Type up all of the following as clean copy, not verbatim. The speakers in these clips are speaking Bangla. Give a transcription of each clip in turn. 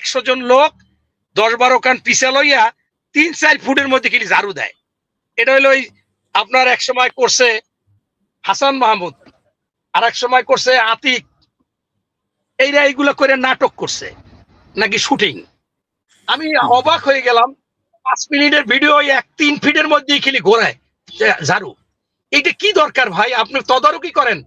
100 জন লোক 10-12 কান পিছা লইয়া 3-4 ফুটের মধ্যে খালি ঝাড়ু দেয়। এটা হলো ওই আপনার এক সময় করছে হাসান মাহমুদ, আর এক সময় করছে আতিক, এইগুলো করে নাটক করছে নাকি শুটিং। আমি অবাক হয়ে গেলাম, 5 মিনিটের ভিডিও 1-3 ফিটের মধ্যেই খালি ঘোরায় ঝাড়ু। এইটা কি দরকার ভাই? আপনি তদারকি করেন,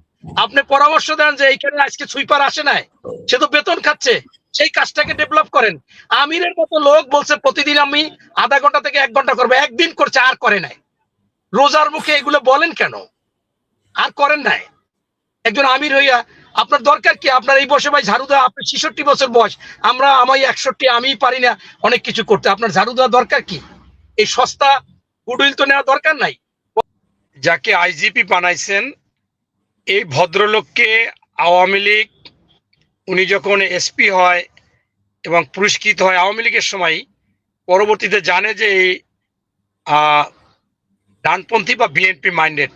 আপনি পরামর্শ দেন যে এইখানে আজকে সুইপার আসে নাই, সে তো বেতন খাচ্ছে, সেই কাজটাকে ডেভেলপ করেন। আমিরের মতো লোক বলছে প্রতিদিন আমি আধা ঘন্টা থেকে 1 ঘন্টা করবো, একদিন করছে আর করে নাই। রোজার মুখে এগুলো বলেন কেন? আর করেন নাই। একজন আমির হইয়া আপনার দরকার কি? আপনার এই বয়সে ভাই ঝাড়ু দেওয়া, আপনার 66 বছর বয়স, আমি 61, আমি পারি না অনেক কিছু করতে। আপনার ঝাড়ু দেওয়া দরকার কি? এই সস্তা গুডউইল তো নেওয়া দরকার নাই। যাকে আইজিপি বানাইছেন এই ভদ্রলোককে আওয়ামী লীগ, উনি যখন এসপি হয় এবং পুরস্কৃত হয় আওয়ামী লীগের সময়, পরবর্তীতে জানে যে এই ডানপন্থী বা বিএনপি মাইন্ডেড,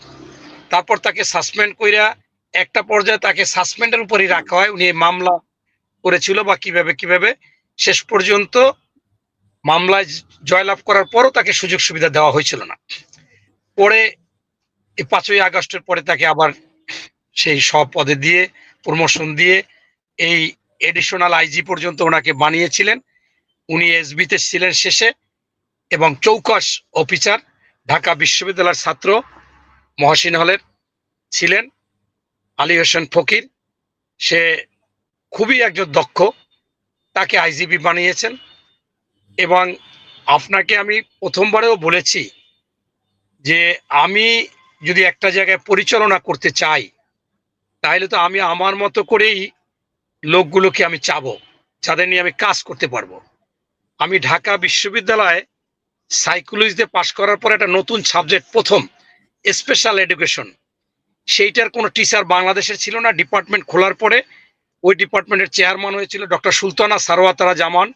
তারপর তাকে সাসপেন্ড কইরা একটা পর্যায়ে তাকে সাসপেন্ডের উপরই রাখা হয়। উনি মামলা করেছিল বা কিভাবে শেষ পর্যন্ত মামলায় জয়লাভ করার পরও তাকে সুযোগ সুবিধা দেওয়া হয়েছিল না। পরে এই 5ই আগস্টের পরে তাকে আবার সেই সব পদে দিয়ে প্রমোশন দিয়ে এই এডিশনাল আইজি পর্যন্ত ওনাকে বানিয়েছিলেন। উনি এসবিতে ছিলেন শেষে এবং চৌকস অফিসার, ঢাকা বিশ্ববিদ্যালয়ের ছাত্র, মহসিন হলের ছিলেন আলী হোসেন ফকির। সে খুবই একজন দক্ষ, তাকে আইজিপি বানিয়েছেন। এবং আপনাকে আমি প্রথমবারেও বলেছি যে আমি যদি একটা জায়গায় পরিচালনা করতে চাই, তাহলে তো আমি আমার মতো করেই লোকগুলোকে আমি চাবো, যাদের নিয়ে আমি কাজ করতে পারবো। আমি ঢাকা বিশ্ববিদ্যালয়ে সাইকোলজিতে পাশ করার পর একটা নতুন সাবজেক্ট, প্রথম স্পেশাল এডুকেশন, সেইটার কোনো টিচার বাংলাদেশের ছিল না। ডিপার্টমেন্ট খোলার পরে ওই ডিপার্টমেন্টের চেয়ারম্যান হয়েছিল ডক্টর সুলতানা সারওয়াতারা জামান,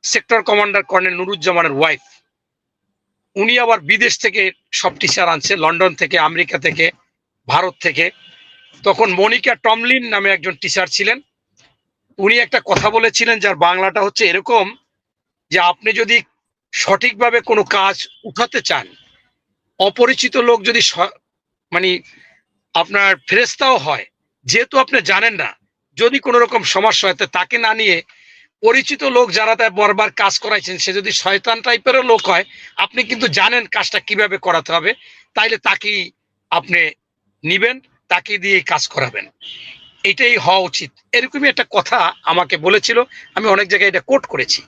সেক্টর কমান্ডার কর্নেল নুরুজ্জামানের ওয়াইফ। উনি আবার বিদেশ থেকে সব টিচার আনছে, লন্ডন থেকে, আমেরিকা থেকে, ভারত থেকে। তখন মনিকা টমলিন নামে একজন টিচার ছিলেন। উনি একটা কথা বলেছিলেন, যার বাংলাটা হচ্ছে এরকম যে আপনি যদি সঠিকভাবে কোনো কাজ উঠাতে চান, অপরিচিত লোক যদি মানে আপনার ফেরেস্তাও হয়, যেহেতু আপনি জানেন না, যদি কোনো রকম সমস্যা হয় তাকে না নিয়ে পরিচিত লোক যারা তার বারবার কাজ করাইছেন, সে যদি শয়তান টাইপেরও লোক হয়, আপনি কিন্তু জানেন কাজটা কিভাবে করাতে হবে, তাইলে তাকেই আপনি নিবেন, তাকে দিয়ে কাজ করাবেন। এটাই হওয়া উচিত। এরকমই একটা কথা আমাকে বলেছিল, আমি অনেক জায়গায় এটা কোট করেছি।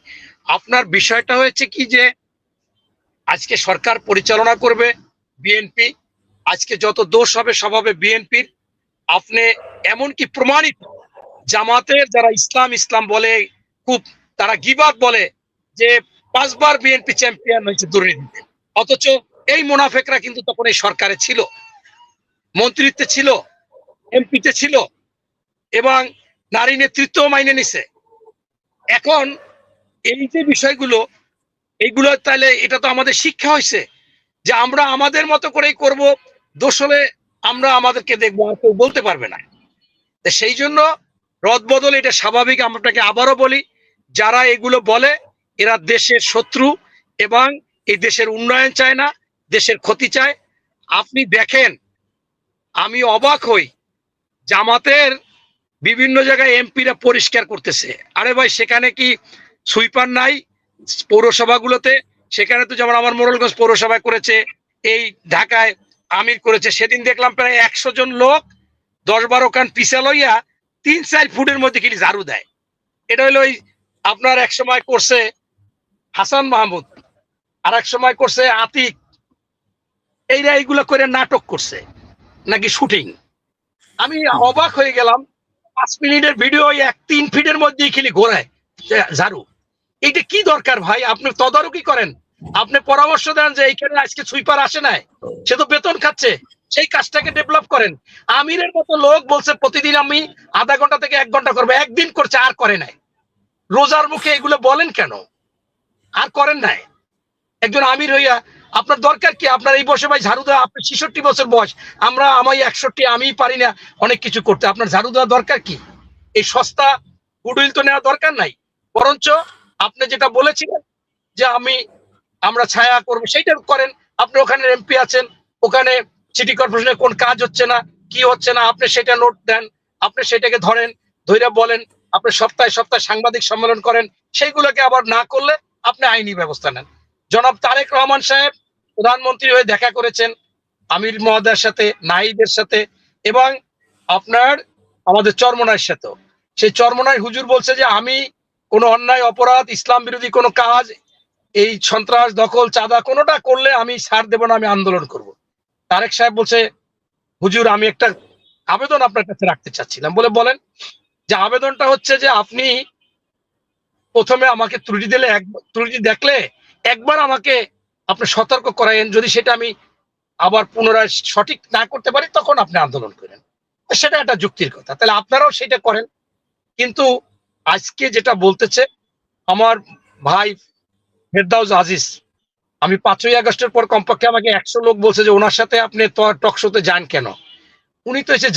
আপনার বিষয়টা হয়েছে কি যে আজকে সরকার পরিচালনা করবে বিএনপি, আজকে যত দোষ হবে সব হবে বিএনপির। আপনি এমনকি প্রমাণিত জামাতের যারা ইসলাম বলে, খুব তারা গিবাত বলে যে 5 বার বিএনপি চ্যাম্পিয়ন হয়েছে দুর্নীতিতে, অথচ এই মুনাফেকরা কিন্তু তখন এই সরকারে ছিল, মন্ত্রিত্বে ছিল, এমপিতে ছিল এবং নারী নেতৃত্ব মাইনে নিছে। এখন এই যে বিষয়গুলো, এইগুলো তাহলে এটা তো আমাদের শিক্ষা হয়েছে যে আমরা আমাদের মতো করেই করব, দোষ হলে আমরা আমাদেরকে দেখবো, আর কেউ বলতে পারবে না। সেই জন্য রদবদল এটা স্বাভাবিক। আপনাকে আবারও বলি, যারা এগুলো বলে এরা দেশের শত্রু এবং এই দেশের উন্নয়ন চায় না, দেশের ক্ষতি চায়। আপনি দেখেন, আমি অবাক হই, জামাতের বিভিন্ন জায়গায় এমপিরা পরিষ্কার করতেছে। আরে ভাই, সেখানে কি সুইপার নাই? পৌরসভাগুলোতে সেখানে তো যেমন আমার মোড়লগঞ্জ পৌরসভায় করেছে, এই ঢাকায় আমির করেছে। সেদিন দেখলাম প্রায় 100 জন লোক 10-12 কান পিছা লইয়া 3-4 ফুটের মধ্যে খালি ঝাড়ু দেয়। এটা হলো ওই আপনার এক সময় করছে হাসান মাহমুদ, আর এক সময় করছে আতিক, এইগুলো করে নাটক করছে নাকি শুটিং। আমি অবাক হয়ে গেলাম, 5 মিনিটের ভিডিও 1-3 ফিটের মধ্যেই খালি ঘোরায় ঝাড়ু। এইটা কি দরকার ভাই? আপনি তদারকি করেন, আপনি পরামর্শ দেন যে এইখানে আজকে সুইপার আসে নাই, সে তো বেতন খাচ্ছে, সেই কাজটাকে ডেভেলপ করেন। আমিরের মতো লোক বলছে প্রতিদিন আমি আধা ঘন্টা থেকে 1 ঘন্টা করবো, একদিন করছে আর করে নাই। রোজার মুখে এগুলো বলেন কেন? আর করেন নাই। একজন আমির হইয়া আপনার দরকার কি? আপনার এই বয়সে ভাই ঝাড়ু দেওয়া, আপনার 66 বছর বয়স, আমি 61, আমি পারি না অনেক কিছু করতে। আপনার ঝাড়ু দেওয়া দরকার কি? এই সস্তা গুডউইল তো নেওয়া দরকার নাই। বরঞ্চ আপনি যেটা বলেছিলেন যে আমরা ছায়া করবো, সেইটা করেন। আপনি ওখানে এমপি আছেন, ওখানে সিটি কর্পোরেশনে কোন কাজ হচ্ছে না, কি হচ্ছে না, আপনি সেটা নোট দেন, আপনি সেটাকে ধরেন, ধরে বলেন। আপনি সপ্তাহে সপ্তাহে সাংবাদিক সম্মেলন করেন, সেইগুলোকে আবার না করলে আপনি আইনি ব্যবস্থা নেন। জনাব তারেক রহমান সাহেব প্রধানমন্ত্রী হয়ে দেখা করেছেন আমির মহোদয়ের সাথে, নাহিদের সাথে, এবং আপনার আমাদের চরমনাইয়ের সাথেও। সেই চরমনাই হুজুর বলছে যে আমি কোনো অন্যায় অপরাধ, ইসলাম বিরোধী কোনো কাজ, এই সন্ত্রাস, দখল, চাঁদা কোনোটা করলে আমি ছাড় দেব না, আমি আন্দোলন করব। তারেক সাহেব বলছে হুজুর আমি একটা আবেদন আপনার কাছে রাখতে চাচ্ছিলাম। বলেন। যে আবেদনটা হচ্ছে যে আপনি প্রথমে আমাকে ত্রুটি দিলে, ত্রুটি দেখলে একবার আমাকে আপনি সতর্ক করায়েন, যদি সেটা আমি আবার পুনরায় সঠিক না করতে পারি তখন আপনি আন্দোলন করেন। সেটা একটা যুক্তির কথা, তাহলে আপনারাও সেটা করেন। কিন্তু আজকে যেটা বলতেছে আমার ভাই ফেরদাউস আজিজ, আমি 5ই আগস্টের পর কমপক্ষে আমাকে 100 লোক বলছে যে ওনার সাথে আপনি টক শোতে যান কেন। উনি তো এসে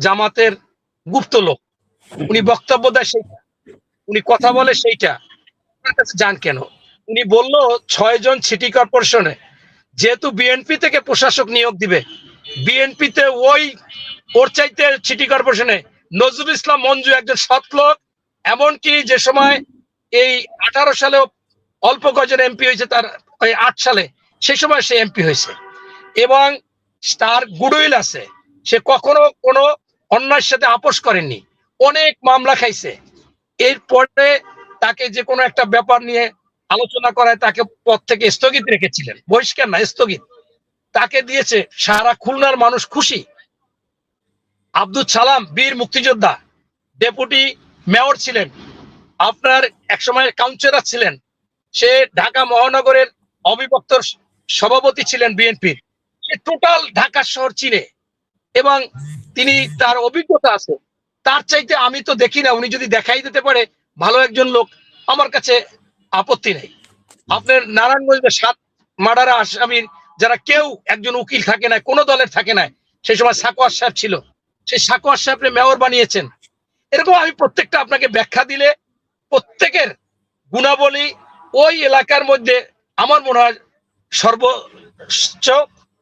জামাতের গুপ্ত লোক, উনি বক্তব্য দেয় সেইটা, উনি কথা বলে সেইটা, ওনার কাছে যান কেন? উনি বলল 6 জন সিটি কর্পোরেশনে যেহেতু বিএনপি থেকে প্রশাসক নিয়োগ দিবে, বিএনপিতে ওর চাইতে সিটি কর্পোরেশনে নজরুল ইসলাম মঞ্জু একজন সৎ লোক, এমনকি যে সময় এই 18 সালে অল্প কজন এমপি হয়েছে, তার ওই 8 সালে সেই সময় সে এমপি হয়েছে, এবং তার গুডউইল আছে, সে কখনো কোনো অন্যায়ের সাথে আপোষ করেননি, অনেক মামলা খাইছে। এরপরে তাকে যে কোনো একটা ব্যাপার নিয়ে আলোচনা করায় তাকে পদ থেকে স্থগিত রেখেছিলেন, বহিষ্কার না, স্থগিত তাকে দিয়েছে। সারা খুলনার মানুষ খুশি। আব্দুল সালাম বীর মুক্তিযোদ্ধা, ডেপুটি মেয়র ছিলেন, আপনার একসময় কাউন্সিলর ছিলেন, সে ঢাকা মহানগরের অবিভক্ত সভাপতি ছিলেন বিএনপির, সে টোটাল ঢাকা শহর চিনে এবং তিনি তার অভিজ্ঞতা আছে। তার চাইতে আমি তো দেখি না, উনি যদি দেখাই দিতে পারে ভালো একজন লোক, আমার কাছে আপত্তি নেই। আপনার নারায়ণগঞ্জে 7 মার্ডারে আসামির যারা কেউ একজন উকিল থাকে না, কোনো দলের থাকে না, সেই সময় সাকোয়ার সাহেব ছিল, সেই সাকোয়ার সাহেবকে মেয়র বানিয়েছেন। এরকম আমি প্রত্যেকটা আপনাকে ব্যাখ্যা দিলে প্রত্যেকের গুণাবলী ওই এলাকার মধ্যে আমার মনে হয় সর্বোচ্চ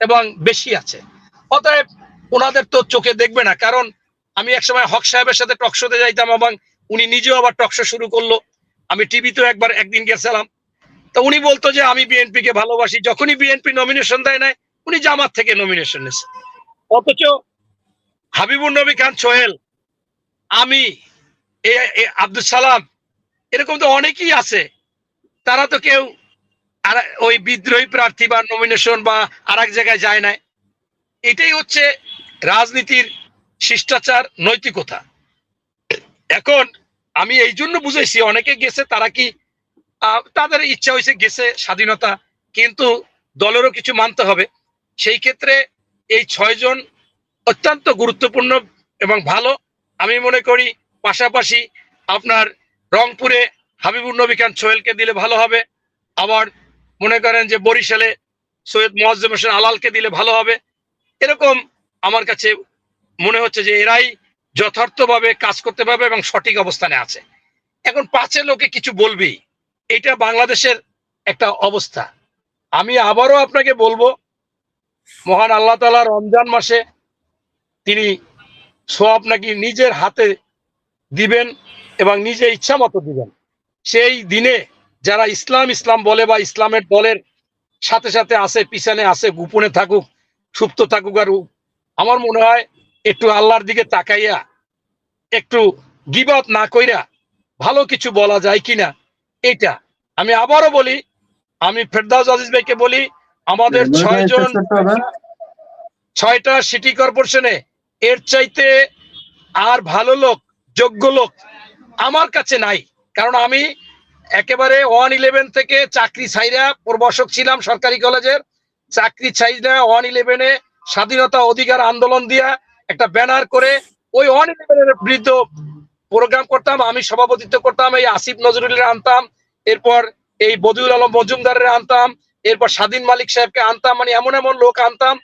এবং বেশি আছে। অতএব ওনাদের তো চোখে দেখবে না, কারণ আমি একসময় হক সাহেবের সাথে টকশোতে যাইতাম এবং উনি নিজেও আবার টকশো শুরু করলো। আমি টিভিতেও একদিন গেছিলাম, তো উনি বলতো যে আমি বিএনপি কে ভালোবাসি, যখনই বিএনপি নমিনেশন দেয় নাই উনি জামাত থেকে নমিনেশন নিয়েছে। অথচ হাবিবুর নবী খান সোহেল, আমি, আব্দুল সালাম, এরকম তো অনেকেই আছে, তারা তো কেউ আর ওই বিদ্রোহী প্রার্থী বা নমিনেশন বা আর এক জায়গায় যায় না। এটাই হচ্ছে রাজনীতির শিষ্টাচার, নৈতিকতা। এখন আমি এই জন্য বুঝাইছি, অনেকে গেছে, তারা কি তাদের ইচ্ছা হয়েছে গেছে, স্বাধীনতা, কিন্তু দলেরও কিছু মানতে হবে। সেই ক্ষেত্রে এই 6 জন অত্যন্ত গুরুত্বপূর্ণ এবং ভালো। আমি মনে করি পাশাপাশি আপনার রংপুরে হাবিবুর নবী খান সোহেলকে দিলে ভালো হবে, আবার মনে করেন যে বরিশালে সৈয়দ মোয়াজ্জেম হোসেন আলালকে দিলে ভালো হবে। এরকম আমার কাছে মনে হচ্ছে যে এরাই যথার্থভাবে কাজ করতে পারবে এবং সঠিক অবস্থানে আছে। এখন 5 লোকে কিছু বলবি, এটা বাংলাদেশের একটা অবস্থা। আমি আবারও আপনাকে বলবো, মহান আল্লাহ তাআলা রমজান মাসে তিনি সওয়াব নাকি নিজের হাতে দিবেন এবং নিজে ইচ্ছা মতো দিবেন। সেই দিনে যারা ইসলাম বলে বা ইসলামের দলের সাথে সাথে আছে, পিছনে আছে, গোপনে থাকুক, সুপ্ত থাকুক, আর আমার মনে হয় একটু আল্লাহর দিকে তাকাইয়া একটু গীবত না কইরা ভালো কিছু বলা যায় কিনা, এটা আমি আবারও বলি। আমি ফেরদাউস আজিজ ভাইকে বলি, আমাদের 6টা সিটি কর্পোরেশনে এর চাইতে আর ভালো লোক, যোগ্য লোক আমার কাছে নাই। কারণ আমি একেবারে 111 থেকে চাকরি ছাইরা প্রভাষক ছিলাম সরকারি কলেজের, চাকরি ছাইরা 111-এ স্বাধীনতা অধিকার আন্দোলন দিয়া একটা ব্যানার করে ওই 111-এর বিরুদ্ধে প্রোগ্রাম করতাম, আমি সভাপতিত্ব করতাম, এই আসিফ নজরুলের আনতাম, এরপর এই বদিউল আলম মজুমদারের আনতাম, এরপর স্বাধীন মালিক সাহেবকে আনতাম, মানে এমন এমন লোক আনতাম,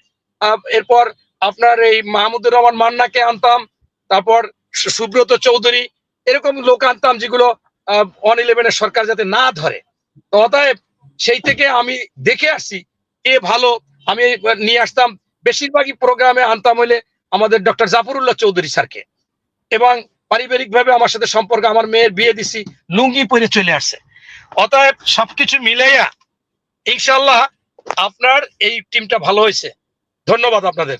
এরপর আপনার এই মাহমুদুর রহমান মান্নাকে আনতাম, তারপর সুব্রত চৌধুরী, এরকম লোক আনতাম যেগুলো 111 সরকার যাতে না ধরে। তো অতএব সেই থেকে আমি দেখে আসছি কে ভালো। আমি নিয়ে আসতাম, বেশিরভাগই প্রোগ্রামে আনতাম হইলে আমাদের ডক্টর জাফরুল্লাহ চৌধুরী স্যারকে। এবং পারিবারিক ভাবে আমার সাথে সম্পর্ক, আমার মেয়ের বিয়ে দিছি, লুঙ্গি পরে চলে আসছে। অতএব সবকিছু মিলাইয়া ইনশাল্লাহ আপনার এই টিমটা ভালো হয়েছে। ধন্যবাদ আপনাদের।